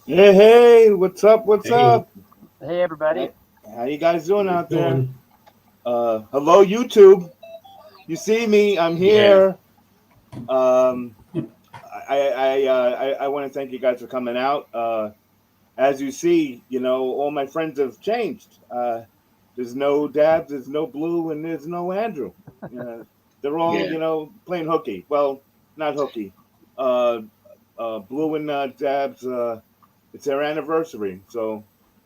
Hey, what's up? What's Hey, up? Hey, everybody. How you guys doing out there? doing? Hello, YouTube. You see me? I'm Yeah. here. Um, I want to thank you guys for coming out. As you see, all my friends have changed. There's no Dabs, there's no Blue, and there's no Andrew. They're all, Yeah. playing hooky. Well, not hooky. Uh, Blue and Dabs. It's their anniversary, so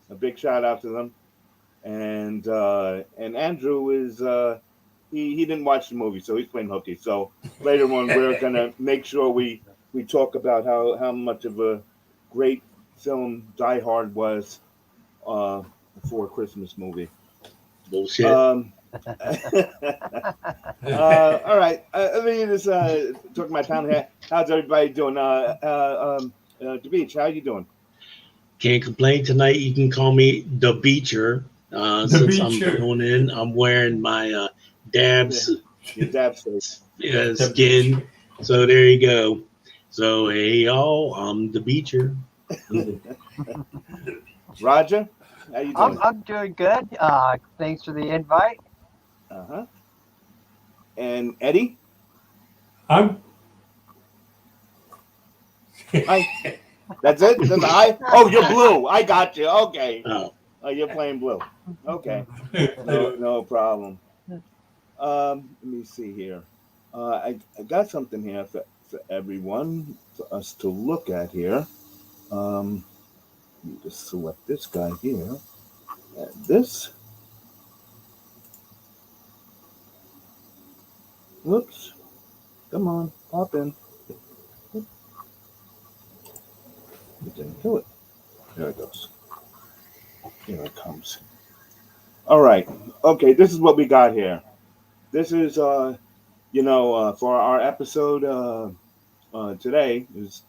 a big shout out to them. And Andrew is he didn't watch the movie, so he's playing hooky. So later on, we're gonna make sure we talk about how much of a great film Die Hard was uh, for a Christmas movie. Bullshit. All right, let me just talk my town here. How's everybody doing? The beach, how you doing? Can't complain tonight. You can call me the Beacher. Since I'm Beacher. going in, I'm wearing my Dabs Your Dabs face. skin. So there you go. So hey y'all, I'm the Beacher. Roger, how you doing? I'm doing good. Thanks for the invite. Uh-huh. And Eddie? I'm Hi. That's it? That's I? Oh, you're blue. I got you. Okay. Oh, Oh, you're playing blue. Okay. No problem. Let me see here. I got something here for everyone for us to look at here. Let me just select this guy here. And this. Whoops. Come on. Pop in. It didn't do it. There it goes. Here it comes. All right. Okay, this is what we got here. This is for our episode today is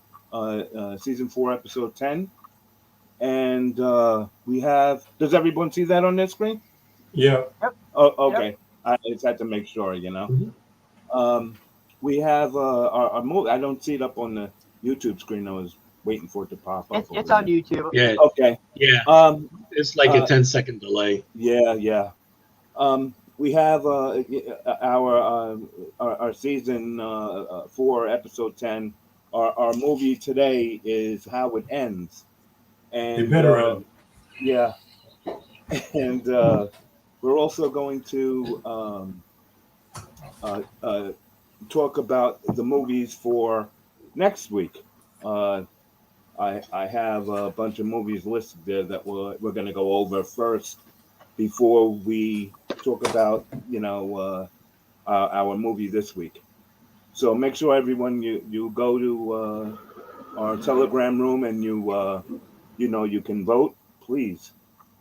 season 4, episode 10, and we have. Does everyone see that on their screen? yeah. Oh, okay. I just had to make sure. Um, we have our movie. I don't see it up on the YouTube screen. I was waiting for it to pop up. It's over on there. YouTube. yeah, Okay. yeah. Um, It's like a 10-second delay. yeah. We have our season 4, episode 10. Our movie today is How It Ends, They and better end. yeah, and we're also going to talk about the movies for next week. Uh, I have a bunch of movies listed there that we're going to go over first before we talk about our movie this week. So make sure everyone you go to our Telegram room and you can vote. Please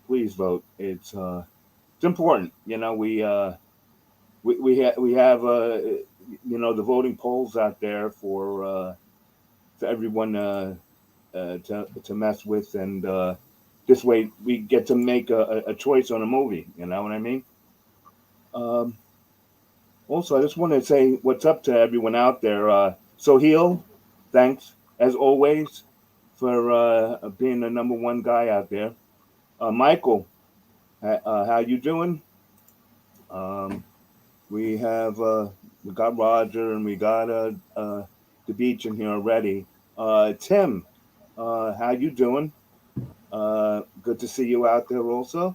vote. It's important. We have the voting polls out there for everyone to mess with, and this way we get to make a choice on a movie. You know what I mean? Um, Also, I just want to say what's up to everyone out there. Soheil, thanks as always for being the number one guy out there. Michael, how you doing? Um, we got Roger and we got the beach in here already. Tim, how you doing? Good to see you out there also.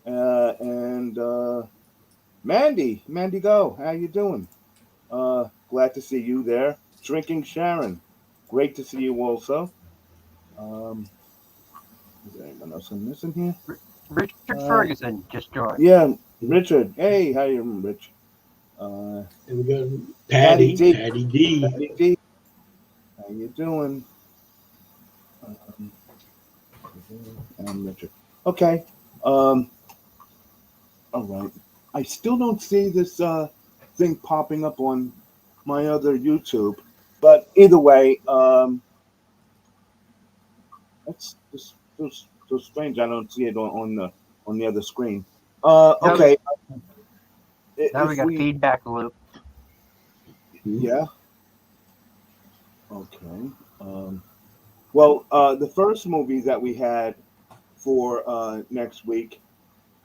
And Mandy Go, how you doing? Glad to see you there. Drinking Sharon, great to see you also. Um, is there anyone else I'm missing here? Richard Uh, Ferguson just joined. yeah, Richard. Hey, how you doing, Rich? And we got Patty Patty, D. Patty D. Patty D. How you doing? Um, and Richard. Okay. Um, all right. I still don't see this thing popping up on my other YouTube, but either way, that's so strange. I don't see it on the other screen. Now, Okay. now we If got a we, feedback loop. yeah. Okay. Well, the first movie that we had for next week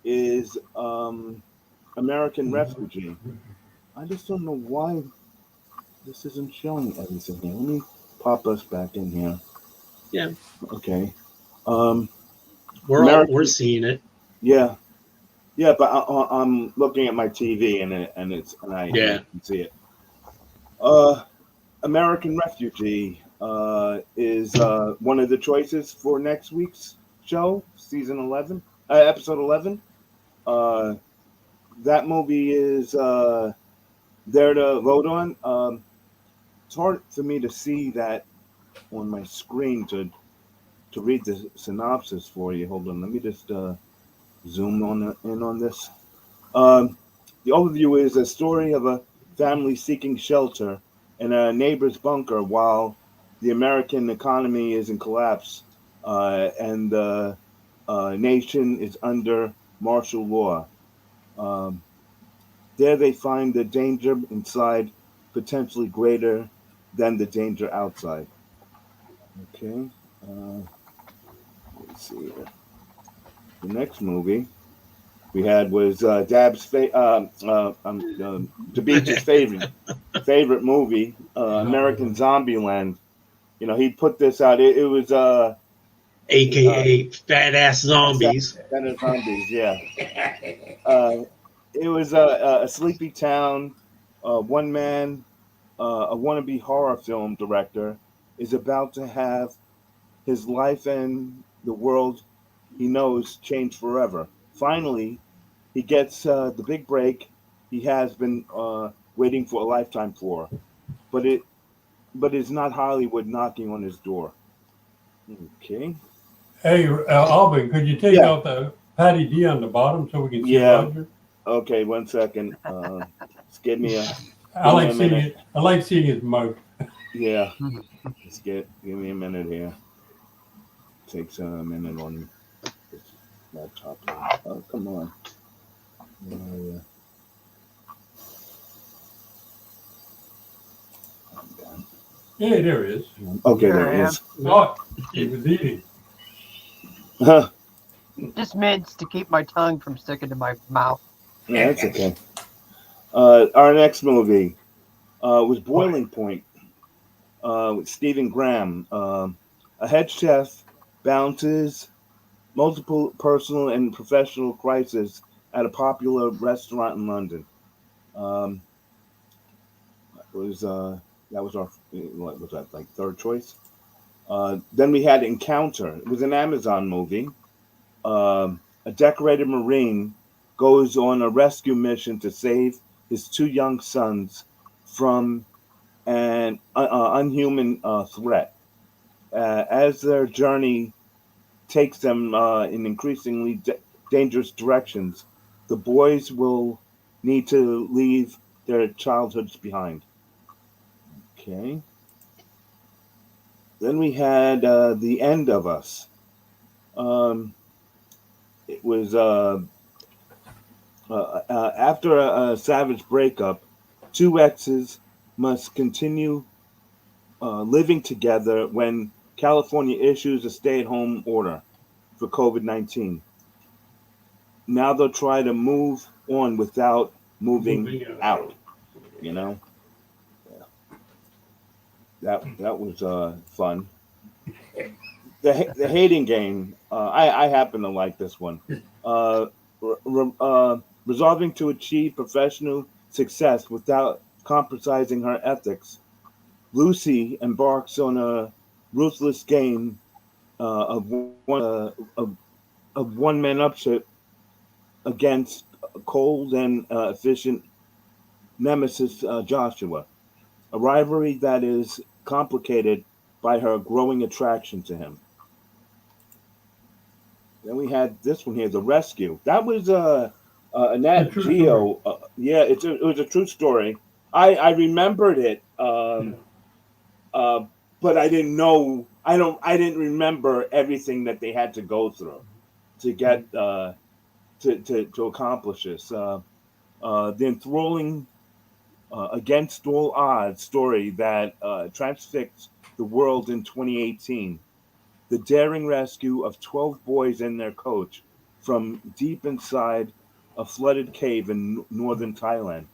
is American Refugee. I just don't know why this isn't showing everything here. Let me pop us back in here. Yeah, Okay. Um, we're American. seeing it. Yeah. Yeah, but I'm looking at my TV and I Yeah. can see it. Uh, American Refugee is one of the choices for next week's show, season 11, episode 11. Uh, that movie is there to vote on. It's hard for me to see that on my screen to read the synopsis for you. Hold on, let me just zoom in on this. Um, the overview is a story of a family seeking shelter in a neighbor's bunker while the American economy is in collapse and the nation is under martial law. Um, there they find the danger inside potentially greater than the danger outside. Okay. Uh, let's see here. The next movie we had was the beach's favorite movie, American Zombieland. You know, he put this out. It was uh, AKA Fat Ass Zombies. Senate Zombies. Yeah, uh, it was a sleepy town. One man, a wannabe horror film director, is about to have his life and the world he knows change forever. Finally, he gets the big break he has been waiting for a lifetime for, but it's not Hollywood knocking on his door. Okay. Hey, Alvin, could you take Yeah. out the Patty D on the bottom so we can see Yeah. Roger? Okay. 1 second. Just give me a I like seeing minute. it. I like seeing his mug. Yeah. Give me a minute here. Takes a minute on this laptop. Oh, come on. Yeah. Yeah, there it is. Okay, Here there I it am. is. Oh, he was eating. Just mints to keep my tongue from sticking to my mouth. Yeah, that's okay. Our next movie was Boiling Point with Stephen Graham. A head chef bounces multiple personal and professional crises at a popular restaurant in London. Um, was that was our what was that like third choice? Then we had Encounter. It was an Amazon movie. A decorated Marine goes on a rescue mission to save his two young sons from an unhuman threat. As their journey takes them in increasingly dangerous directions, the boys will need to leave their childhoods behind. Okay. Then we had The End of Us. Um, it was after a savage breakup, two exes must continue living together when California issues a stay-at-home order for COVID-19. Now they'll try to move on without moving Moving out. You know, that was fun. The hating game. I happen to like this one. Uh, Resolving to achieve professional success without compromising her ethics, Lucy embarks on a ruthless game of one man upset against cold and efficient nemesis Joshua, a rivalry that is complicated by her growing attraction to him. Then we had this one here, The Rescue. That was a A Nat true story. Geo. Yeah, it was a true story. I remembered it, Yeah. uh, but I didn't know. I didn't remember everything that they had to go through to get to accomplish this. The enthralling, against all odds story that transfixed the world in 2018. The daring rescue of 12 boys and their coach from deep inside a flooded cave in northern Thailand.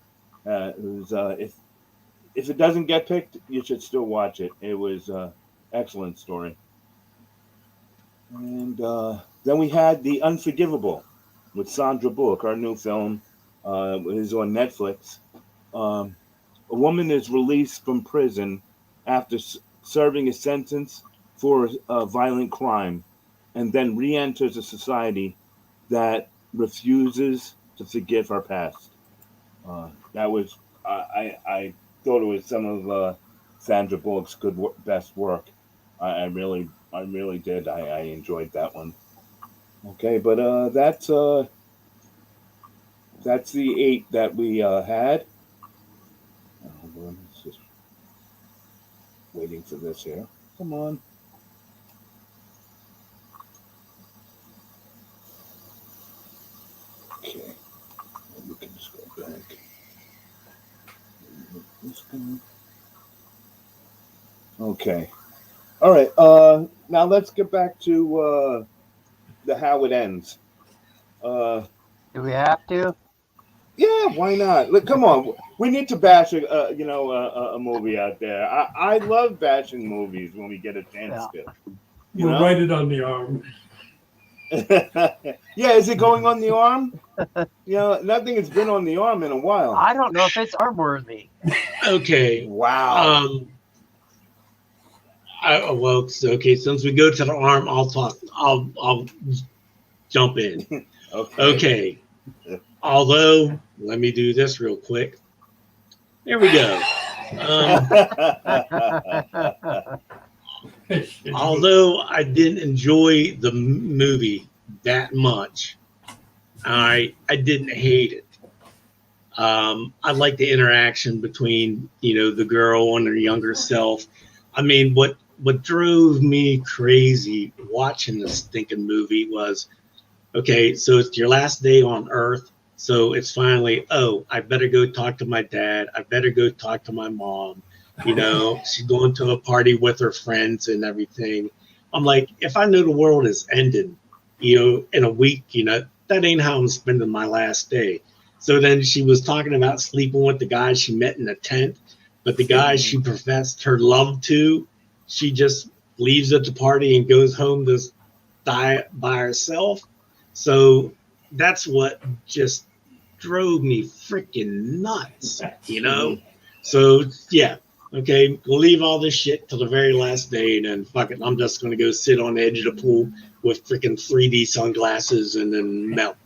It was, if it doesn't get picked, you should still watch it. It was excellent story. And then we had The Unforgivable with Sandra Bullock, our new film. It is on Netflix. Um, a woman is released from prison after serving a sentence for a violent crime and then re enters a society that refuses to forgive her past. That was, I thought it was some of Sandra Bullock's best work. I really did. I enjoyed that one. Okay, but that's the eight that we had. Hold on, it's just waiting for this here. Come on. Okay, we can just go back. This guy. Okay. All right. Now let's get back to the how it ends. Uh, Do we have to? yeah, why not? Look, come on. We need to bash a movie out there. I love bashing movies when we get a chance Yeah. to. You We'll know? write it on the arm. Yeah, is it going on the arm? Nothing has been on the arm in a while. I don't know if it's arm worthy. Okay. Wow. Well, okay. Since we go to the arm, I'll talk. I'll jump in. Okay. Although, let me do this real quick. There we go. Although I didn't enjoy the movie that much, I didn't hate it. I like the interaction between the girl and her younger self. I mean, what drove me crazy watching this stinking movie was, okay, so it's your last day on Earth. So it's finally, oh, I better go talk to my dad. I better go talk to my mom. She's going to a party with her friends and everything. I'm like, if I know the world is ending, in a week, that ain't how I'm spending my last day. So then she was talking about sleeping with the guy she met in a tent, but the guy she professed her love to, she just leaves at the party and goes home to die by herself. So that's what just drove me freaking nuts, So yeah, okay, we'll leave all this shit till the very last day, and then fuck it, I'm just gonna go sit on the edge of the pool with freaking 3D sunglasses and then melt.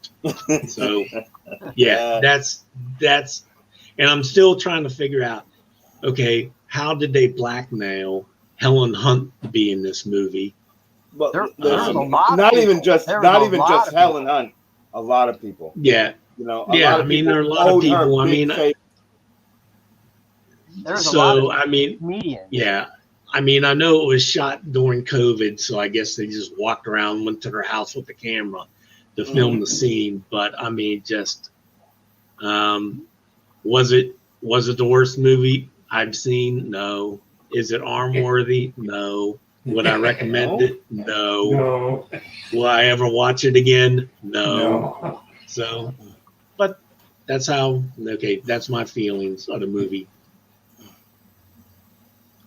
So yeah, that's, and I'm still trying to figure out, okay, how did they blackmail Helen Hunt to be in this movie? But There's a lot. not of even people. just There's not a even lot just of Helen people. Hunt. A lot of people. Yeah, A lot I of mean, people there are a lot of owed her people. I big mean, favor. There's a lot of I mean, comedians. yeah, I mean, I know it was shot during COVID, so I guess they just walked around, went to their house with the camera to film the scene. But I mean, just um, was it the worst movie I've seen? No. Is it arm worthy? No. Would I recommend No. it? No. No, Will I ever watch it again? No. no. So, but that's how. Okay, that's my feelings of the movie.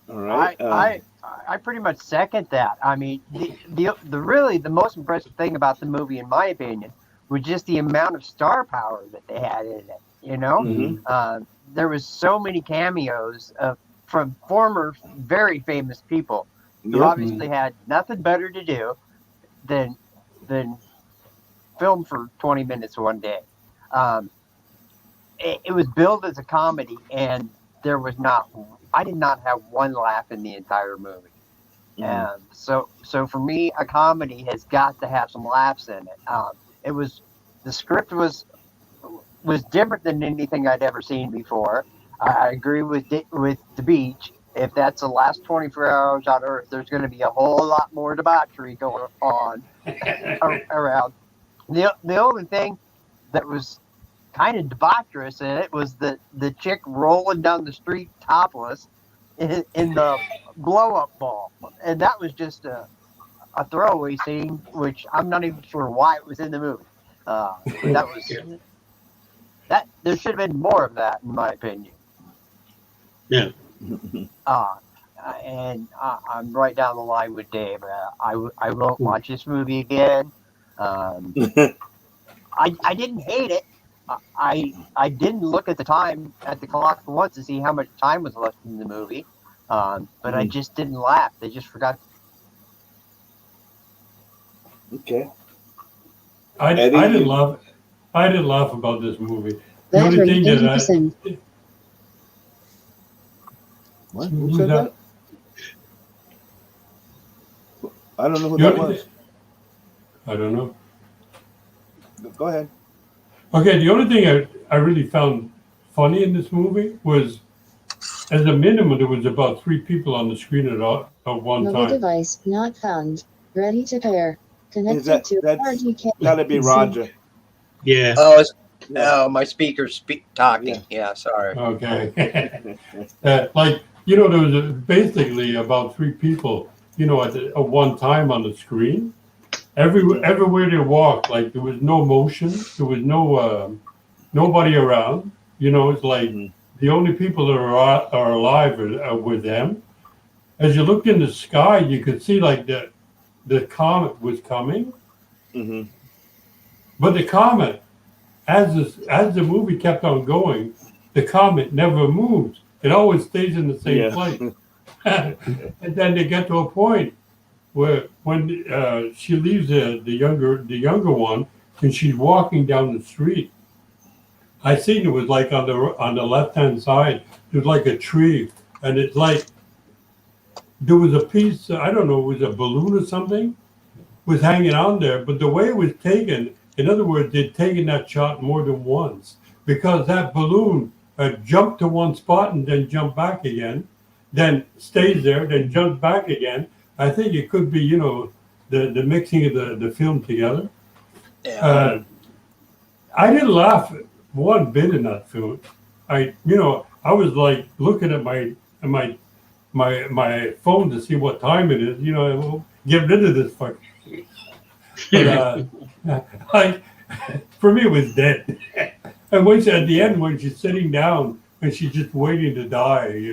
All right. I pretty much second that. I mean, the really the most impressive thing about the movie, in my opinion, was just the amount of star power that they had in it. You know, Mhm. there was so many cameos from former very famous people who Yep. obviously had nothing better to do than than film for 20 minutes one day. Um, it was billed as a comedy, and there was not. I did not have one laugh in the entire movie. Mhm. So for me, a comedy has got to have some laughs in it. It was the script was different than anything I'd ever seen before. I agree with the beach. If that's the last 24 hours on Earth, there's going to be a whole lot more debauchery going on around. The only thing that was kind of debaucherous in it was the chick rolling down the street topless in the blow up ball, and that was just a throwaway scene, which I'm not even sure why it was in the movie. But that was Yeah. that. There should have been more of that, in my opinion. Yeah. Uh, I'm right down the line with Dave. I won't watch this movie again. Um, I didn't hate it. I didn't look at the time at the clock once to see how much time was left in the movie. But I just didn't laugh. They just forgot. Okay. I Eddie, didn't you- laugh. I didn't laugh about this movie. The only Battery thing that 80%. What? Who's Who said that? that? I don't know who The that only was. I don't know. Go ahead. Okay, the only thing I really found funny in this movie was, as a minimum, there was about 3 people on the screen at one Mobile time. device not found. Ready to pair. Connected that- to that's- RGK. Gotta be Roger. Yeah. Oh, Yeah. my speaker's talking. Yeah, sorry. Okay. Like, there was basically about 3 people, at one time on the screen. Everywhere they walked, like there was no motion, there was nobody around. It's like the only people that are alive are with them. As you looked in the sky, you could see like the comet was coming, Mhm. but the comet, as the movie kept on going, the comet never moves. It always stays in the same Yeah. place. And then they get to a point where when she leaves the younger one, and she's walking down the street, I seen it was like on the left hand side, there's like a tree, and it's like there was a piece, I don't know, it was a balloon or something, was hanging on there, but the way it was taken, in other words, they'd taken that shot more than once, because that balloon jumped to one spot and then jumped back again, then stays there, then jumps back again. I think it could be, the mixing of the film together. Yeah. I didn't laugh one bit in that film. I was like looking at my phone to see what time it is. Get rid of this fucker. But for me, it was dead. And at the end, when she's sitting down and she's just waiting to die,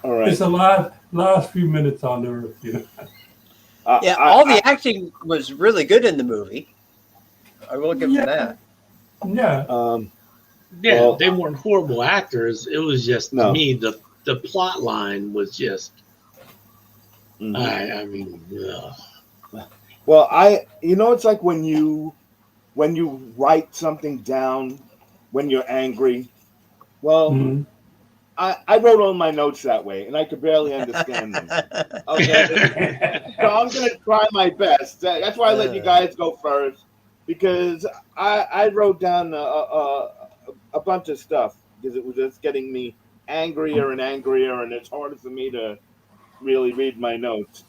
All right. it's the last few minutes on Earth. Yeah, all the acting was really good in the movie. I will give them that. Yeah. Yeah, Well, they weren't horrible actors. It was just No. to me the plot line was just. Mhm. I mean, ugh. Well, it's like when you write something down when you're angry. Well, Mhm. I wrote all my notes that way, and I could barely understand them. Okay, so I'm gonna try my best. That's why I let you guys go first, because I wrote down a bunch of stuff because it was just getting me angrier and angrier, and it's harder for me to really read my notes.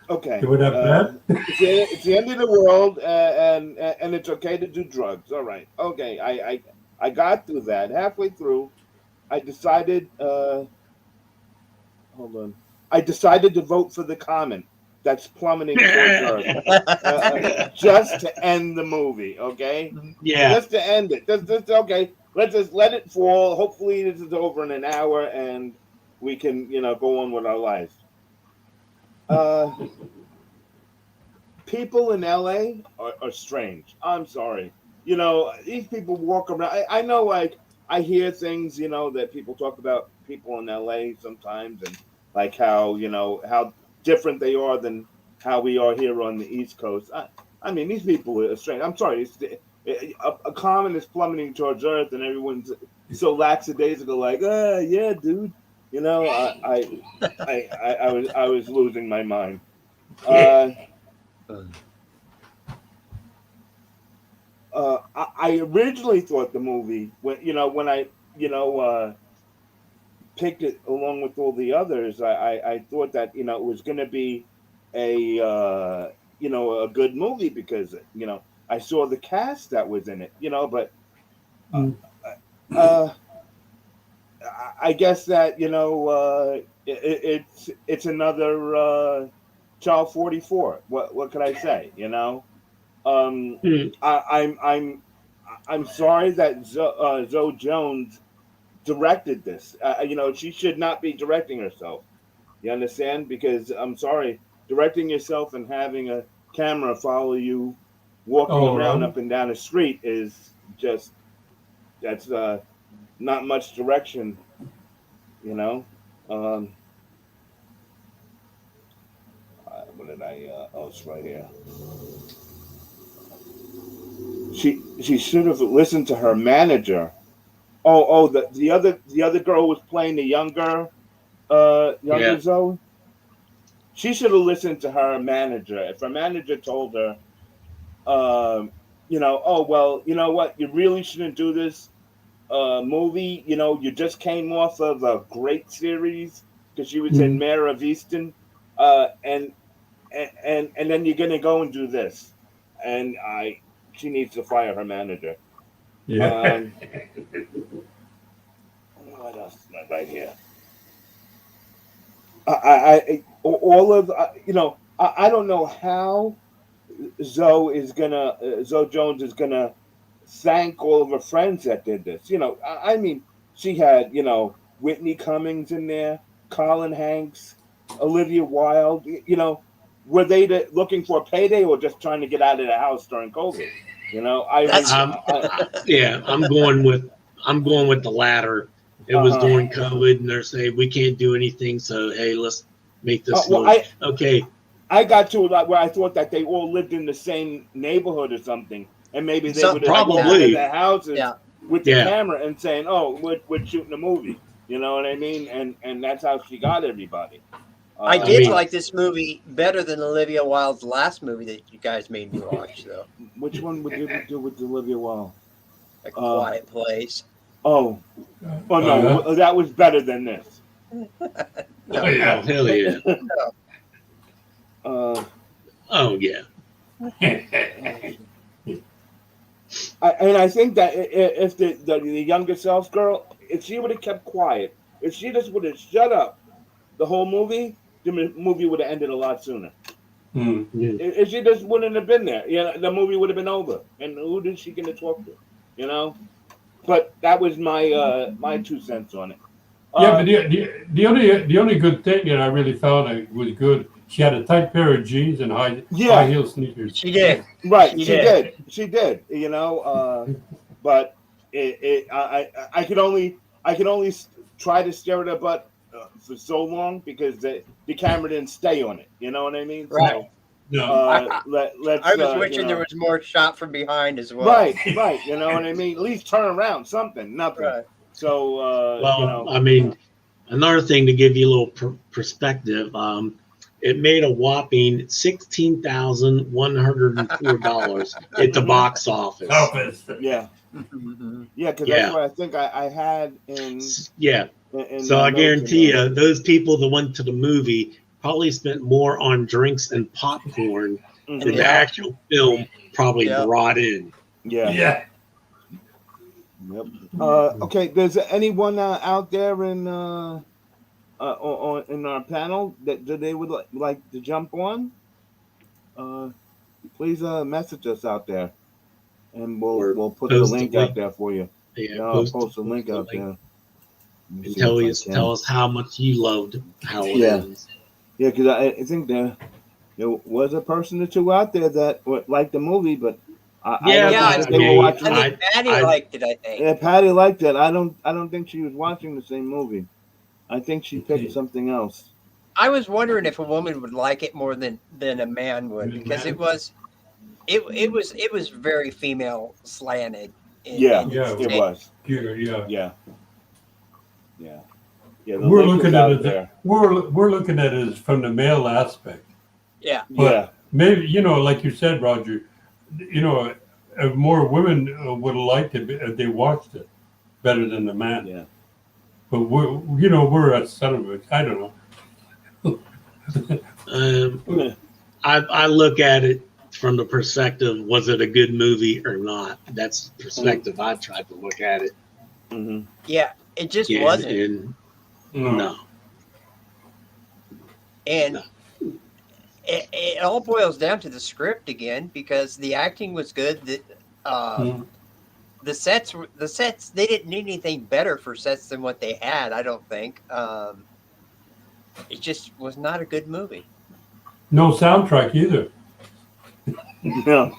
Okay. You would have that? It's the end of the world, and it's okay to do drugs. All right. Okay. I got through that. Halfway through, I decided. Hold on. I decided to vote for the common that's plummeting towards Earth, just to end the movie. Okay. Yeah. Just to end it. Just okay. Let's just let it fall. Hopefully, this is over in an hour, and we can, go on with our lives. People in LA are strange. I'm sorry. These people walk around. I know, like, I hear things, that people talk about people in LA sometimes, and like how, how different they are than how we are here on the East Coast. I mean, these people are strange. I'm sorry. A common is plummeting towards Earth, and everyone's so lackadaisical, like, yeah, dude. I was losing my mind. I originally thought the movie when I picked it along with all the others, I thought that it was going to be a a good movie because I saw the cast that was in it, but I guess that it's another Child 44. What could I say? I'm sorry that Zoe Jones directed this. She should not be directing herself. You understand? Because I'm sorry, directing yourself and having a camera follow you walking around up and down the street is just that's not much direction. What did I? Oh, it's right here. She should have listened to her manager. The other girl was playing the younger Zoe. She should have listened to her manager. If her manager told her, oh well, you know what, you really shouldn't do this movie. You just came off of a great series because she was in Mayor of Easton, and then you're gonna go and do this, and she needs to fire her manager. Yeah. What else is right here? I don't know how Zoe Jones is gonna thank all of her friends that did this. I mean, she had Whitney Cummings in there, Colin Hanks, Olivia Wilde. Were they looking for a payday or just trying to get out of the house during COVID? I'm going with the latter. It was during COVID, and they're saying we can't do anything, so hey, let's make this okay. I got to where I thought that they all lived in the same neighborhood or something, and maybe they would have probably in their houses with the camera and saying, "Oh, we're shooting a movie." You know what I mean? And that's how she got everybody. I did like this movie better than Olivia Wilde's last movie that you guys made me watch, though. Which one would you do with Olivia Wilde? A Quiet Place. No, that was better than this. Oh yeah, hell yeah. Oh yeah. I think that if the younger self girl, if she would have kept quiet, if she just would have shut up the whole movie, the movie would have ended a lot sooner. If she just wouldn't have been there, the movie would have been over. And who is she going to talk to? But that was my my 2 cents on it. But the only good thing that I really found was good. She had a tight pair of jeans and high heel sneakers. She did. Right. She did. But I could only try to stare at her butt for so long because the camera didn't stay on it. You know what I mean? Right. So, I was wishing there was more shot from behind as well. Right. You know what I mean? At least turn around, nothing. Right. So, I mean, another thing to give you a little perspective, It made a whopping $16,104 at the box office. Yeah, Mhm. yeah, because that's Yeah. what I think I had in Yeah. So my I notes in guarantee there. you, those people that went to the movie probably spent more on drinks and popcorn And than Mhm. the yeah, actual film probably yeah. brought in. Yeah. Yeah. Yep. Okay. There's anyone out there in in our panel that they would like to jump on? Uh, please message us out there, and Or we'll put the post the link out link. there for you. Yeah, Yeah, I'll post post the link the out link there. Let me and see if I can. tell us how much you loved how it Yeah. ends. Yeah, because I think there was a person or two out there that liked the movie, but I Yeah, don't Yeah, think I that I they were mean, watching. think Patty I liked it. I think. Yeah, Patty liked it. I don't think she was watching the same movie. I think she picked something else. I was wondering if a woman would like it more than a man would, because it was very female slanted. Yeah, In Yeah. its it take. was. Yeah. Yeah. Yeah, yeah, yeah. The We're link is looking at out it. there. We're looking at it from the male aspect. Yeah, But Yeah, maybe, like you said, Roger, more women would have liked it if they watched it better than the man. yeah. But we're a son of a, I don't know. I look at it from the perspective: was it a good movie or not? That's the perspective I tried to look at it. Mm-hmm. yeah. It just Yeah, wasn't. and No. no, And no. it all boils down to the script again, because the acting was good. Mm. The sets they didn't need anything better for sets than what they had. I don't think. It just was not a good movie. No soundtrack either. Yeah,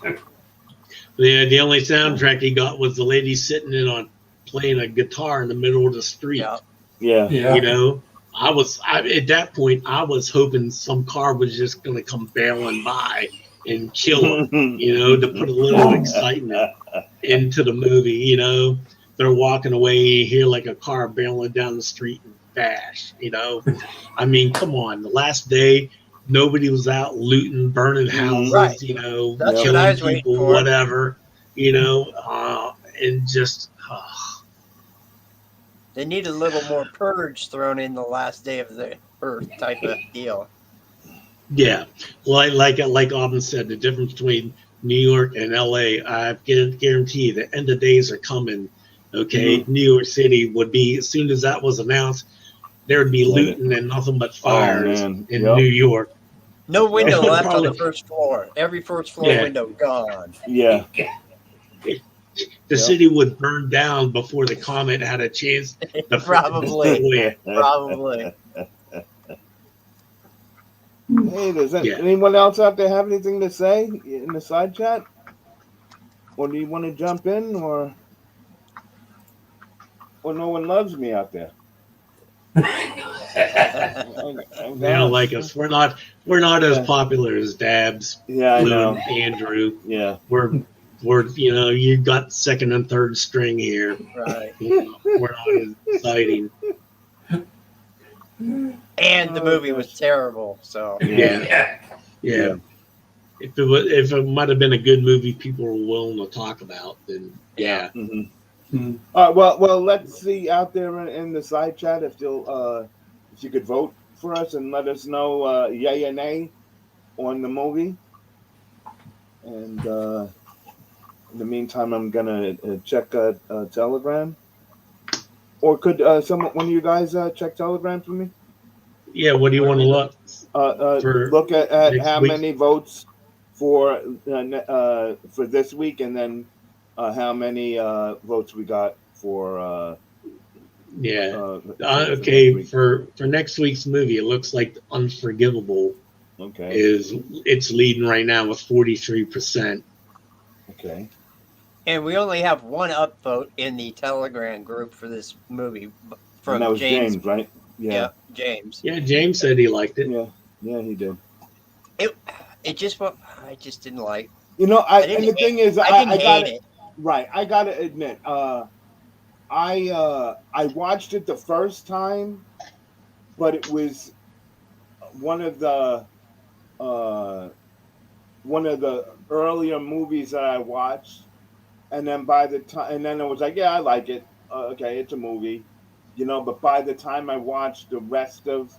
The only soundtrack he got was the lady sitting in on playing a guitar in the middle of the street. Yeah. yeah. Yeah. You know, at that point I was hoping some car was just going to come barreling by and kill her. You know, to put a little excitement into the movie. You know, they're walking away, you hear like a car barreling down the street and bash. You know, I mean, come on, the last day. Nobody was out looting, burning houses, Right. you know, That's Yep. what I killing was waiting people, for. whatever, you know, and just, They need a little more purge thrown in the last day of the earth type of deal. yeah. Like Auburn said, the difference between New York and LA, I can guarantee you the end of days are coming. Okay. New York City would be, as soon as that was announced, there would be looting and nothing but fires man. in Yep. New York. No window It would left on the probably- first floor. Every first floor Yeah. window gone. Yeah, The Yep. city would burn down before the comet had a chance to Probably. destroy it. Probably. Hey, does Yeah. anyone else out there have anything to say in the side chat? Or do you want to jump in, or no one loves me out there? They don't like us. We're not as popular as Dabs, Yeah, I Lou, know. and Andrew. Yeah, We're you got second and third string here. Right. We're not as exciting. And the movie was terrible. So Yeah. If it might have been a good movie people were willing to talk about, then yeah. Mm-hmm. All right. Well. Let's see out there in the side chat if you could vote for us and let us know yay or nay on the movie. And in the meantime, I'm gonna check Telegram. Or could one of you guys check Telegram for me? Yeah, what do you want to look? For Look at next how week? many votes for this week, and then how many votes we got for okay, for next week's movie, it looks like Unforgivable okay. it's leading right now with 43%. Okay. And we only have one upvote in the Telegram group for this movie from And that was James. James, right? Yeah, James. Yeah, James said he liked it. Yeah, he did. It just I just didn't like. You know, I didn't and the hate- thing is, I didn't got hate it. it. Right, I gotta admit, I watched it the first time, but it was one of the uh, one of the earlier movies that I watched, and then by the time, and then I was like, yeah, I like it. Okay, it's a movie, But by the time I watched the rest of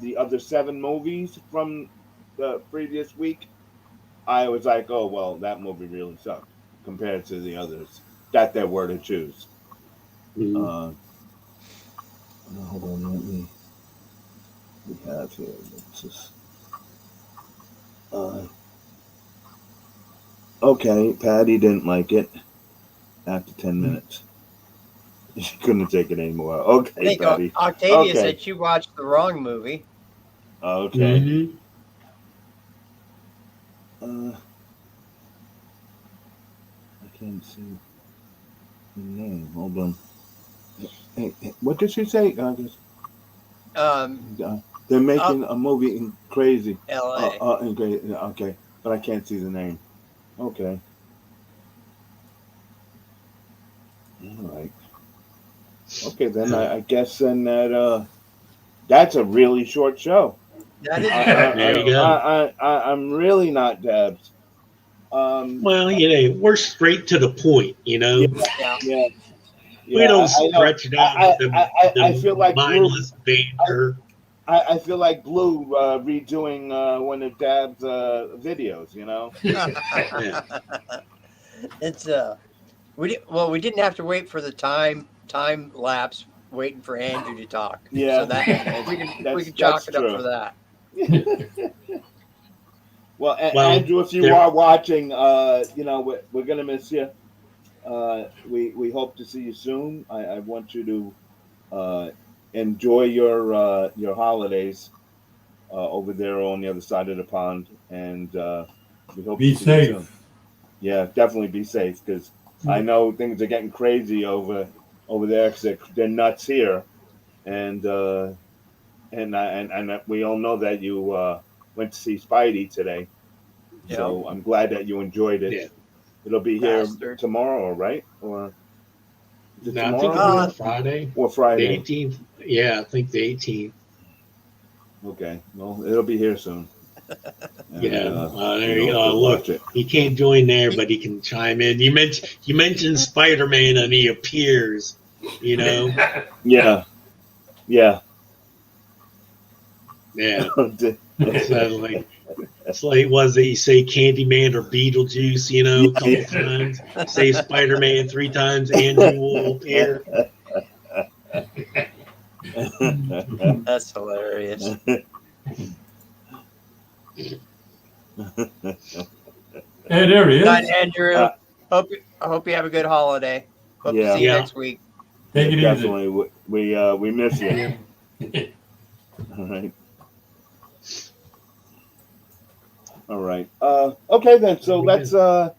the other 7 movies from the previous week, I was like, oh well, that movie really sucked compared to the others that there were to choose. Mhm. Hold on, let me. We have here. Let's just, uh, okay, Patty didn't like it after 10 minutes. She couldn't take it anymore. I Okay, think Patty. Octavia Okay. said she watched the wrong movie. Okay. Mhm. I can't see the name. Hold on. Hey, what did she say? Um, They're up making a movie in crazy. L.A. Okay, but I can't see the name. Okay. All right. Okay, then I guess then that's a really short show. That is I, a short I, There I'm you show. go. I'm really not Debs. Well, we're straight to the point. Yeah, Yeah. yeah, We yeah. don't I know. stretch it out with I the feel like Blue. mindless banter. I feel like Blue redoing one of Dab's videos. Yeah. It's we didn't have to wait for the time lapse waiting for Andrew to talk. So Yeah, that we can chalk that's it up for true. that. Well, Well, Andrew, if you there. are watching, we're gonna miss you. We hope to see you soon. I want you to enjoy your holidays over there on the other side of the pond, and we hope to Be see you soon. safe. Yeah, definitely be safe because I know things are getting crazy over there because they're nuts here, and we all know that you went to see Spidey today, Yeah, so I'm glad that you enjoyed it. Yeah. It'll be here bastard. tomorrow, right? Or is it No, I think tomorrow it'll be Uh, here Friday, or the Friday? 18th. Yeah, I think the 18th. Okay, well, it'll be here soon, and Yeah. There we you hope go. to Look, watch it. he can't join there, he- but he can chime in. You mentioned Spider-Man and he appears. You know. Yeah, yeah. Yeah. So it's like was it you say Candyman or Beetlejuice? A couple Yeah. times. Say Spider-Man 3 times. Andrew will appear. That's hilarious. Hey, there he Night, is. Andrew. I hope you have a good holiday. Hope to Yeah, see you Yeah. next week. yeah, Take it easy. definitely. We miss you. Yeah. All right. All right. Okay then. So let's. So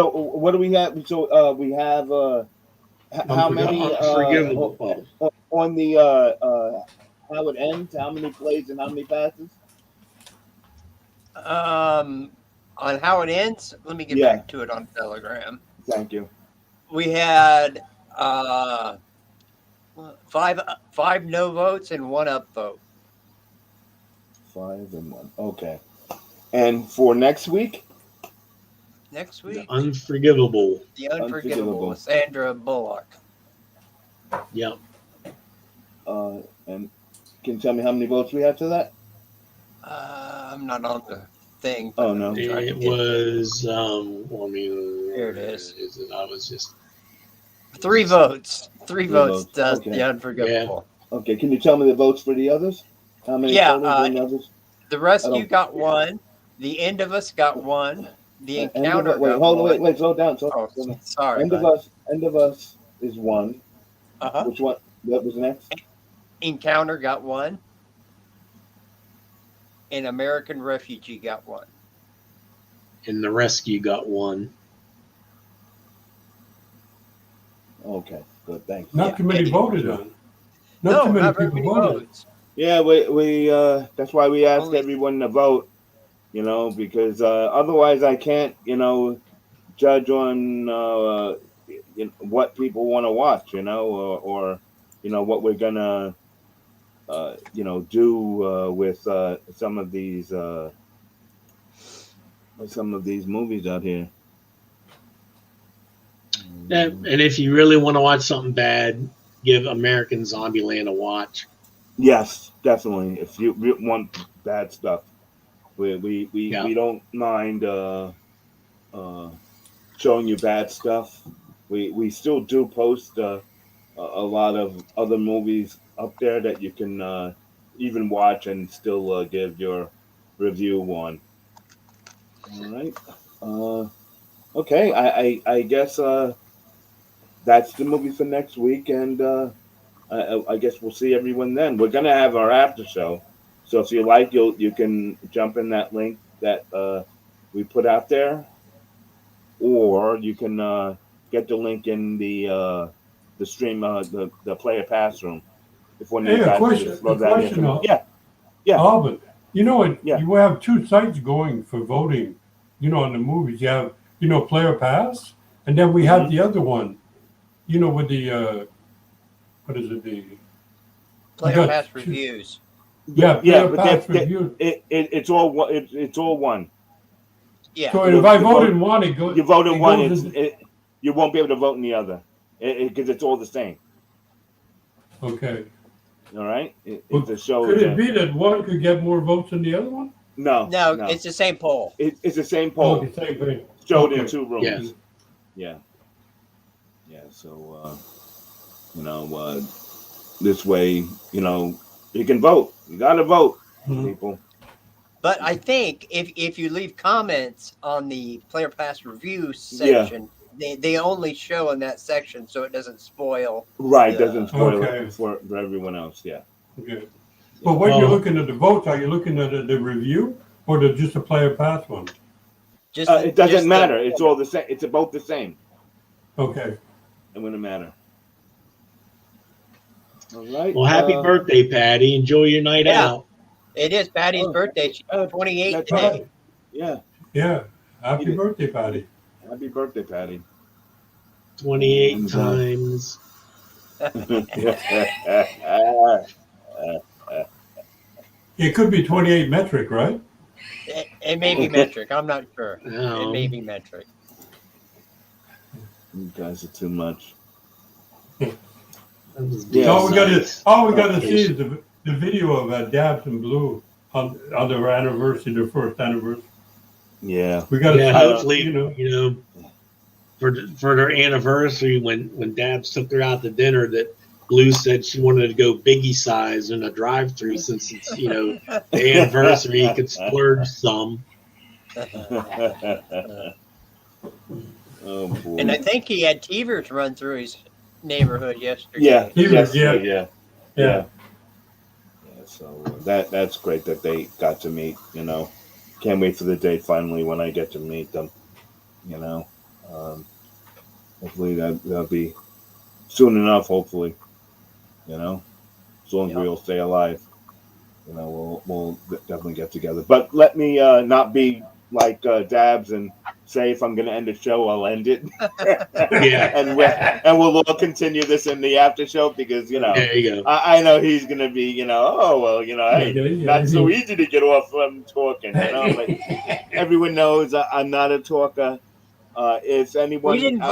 what do we have? So we have. How The many? unforgivable. On the how it ends? How many plays and how many passes? On how it ends, let me get Yeah. back to it on Telegram. Thank you. We had uh five no votes and one upvote. 5 and 1. Okay. And for next week, Next The week, unforgivable. The Unforgivable Unforgivable. with Sandra Bullock. Yep. And can you tell me how many votes we have to that? I'm not on the thing, Oh but no. let me try to It get there. was well, I mean, Here it is. I was just 3 votes. 3 3 votes votes. does Okay. The Unforgivable. Okay. Can you tell me the votes for the others? How many Yeah, totals on the others? The I Rescue don't. got 1. The End of Us got 1. The End of Encounter it. Wait. got Hold on. 1. Wait. Slow down. Oh, Slow down. sorry, End of bud. us. End of us is 1. Uh-huh. Which one? What was next? Encounter got 1. And American Refugee got 1. and the rescue got 1. Okay. Good. Thanks. Not Yeah. too many voted on. Not No, too many not very people many voted. votes. Yeah. We that's why we ask Only everyone to vote. Because otherwise I can't. Judge on what people want to watch. Or what we're gonna do with some of these movies out here. And if you really want to watch something bad, give American Zombieland a watch. Yes, definitely. If you want bad stuff, Yeah. we don't mind uh, showing you bad stuff. We still do post a lot of other movies up there that you can even watch and still give your review on. All right. Uh, okay. I guess that's the movie for next week, and I guess we'll see everyone then. We're gonna have our after show, so if you like, you can jump in that link that we put out there, or you can get the link in the stream, the player pass room. If one of Hey, you guys can just throw a that question, information. Yeah, yeah, Alvin. You know, yeah. you have two sites going for voting. On the movies, you have Player Pass, and then we have Mhm. the other one. With the what is it? We Player got Pass two. reviews. Yeah, Yeah, yeah, Player but Pass review. it's all it's all one. Yeah. So if You I you vote vote in one, you vote in it one. goes in. You won't be able to vote in the other because it's all the same. Okay. All right, it Well, just could shows it be that one could get more votes than the other one? no, No, no. it's the same poll. It's the same Oh, poll the same thing. showed in Okay. two Yeah. rooms. Yeah, yeah. So you know, this way, you can vote. You got to vote, Mhm. people. But I think if you leave comments on the Player Pass review Yeah, section, they only show in that section, so it doesn't spoil right. Doesn't the. spoil Okay. it for everyone else. Yeah. Okay. Yeah. But when you're Well, looking at the votes, are you looking at the review or just the Player Pass one? Just It doesn't just matter. It's all the same. It's both the same. Okay. It wouldn't matter. All right. well, happy birthday, Patty. Enjoy your night Yeah. out. It is Patty's Oh, birthday. She's 28 that's today. right. Yeah. Yeah. Happy Eat it. birthday, Patty. Happy birthday, Patty. 28 And, times. It could be 28 metric, right? It may be metric. I'm not sure. It may be Um, metric. You guys are too much. yeah. All we got to see Okay. is the video of Dabs and Blue on their anniversary, their first anniversary. Yeah. We got to Yeah, see, hopefully, for their anniversary, when Dabs took her out to dinner, that Blue said she wanted to go biggie size in a drive-through since it's the anniversary, he could splurge some. Oh boy. And I think he had Teevers run through his neighborhood yesterday. Yeah. Teevers, Yes. yeah. Yeah. So that's great that they got to meet. Can't wait for the day finally when I get to meet them. Hopefully that'll be soon enough. Hopefully, as long as we all stay alive, we'll definitely get together. But let me not be like Dabs and say if I'm going to end the show, I'll end it. Yeah. and we'll all continue this in the after show because There you go. I know he's going to be oh well hey, not so easy to get off from talking, but everyone knows I'm not a talker. If anyone We didn't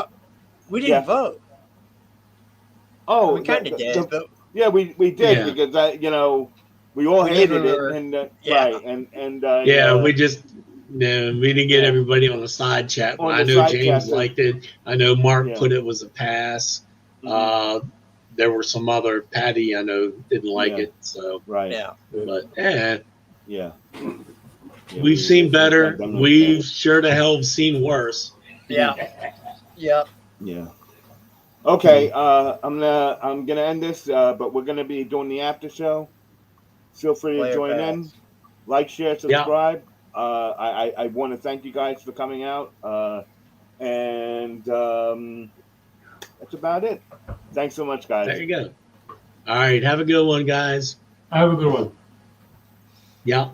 we yeah. didn't vote. Oh, We kind of did, but yeah, we did Yeah. because we all We hated didn't it, remember. and Yeah. right, and Yeah, we didn't get Yeah. everybody on the side chat. On I the know side James chat, liked it. I know Mark Yeah. put it was a pass. Mhm. There were some other Patty I know didn't like Yeah. it. So, right, yeah. but yeah. we've seen better. Them- We've sure to hell seen worse. Yeah. Yeah. Yeah. Okay, I'm gonna end this, but we're gonna be doing the after show. Feel free to Player join Pass. in, like, share, subscribe. I want to thank you guys for coming out, and that's about it. Thanks so much, guys. There you go. All right. Have a good one, guys. Have a good one. Yeah.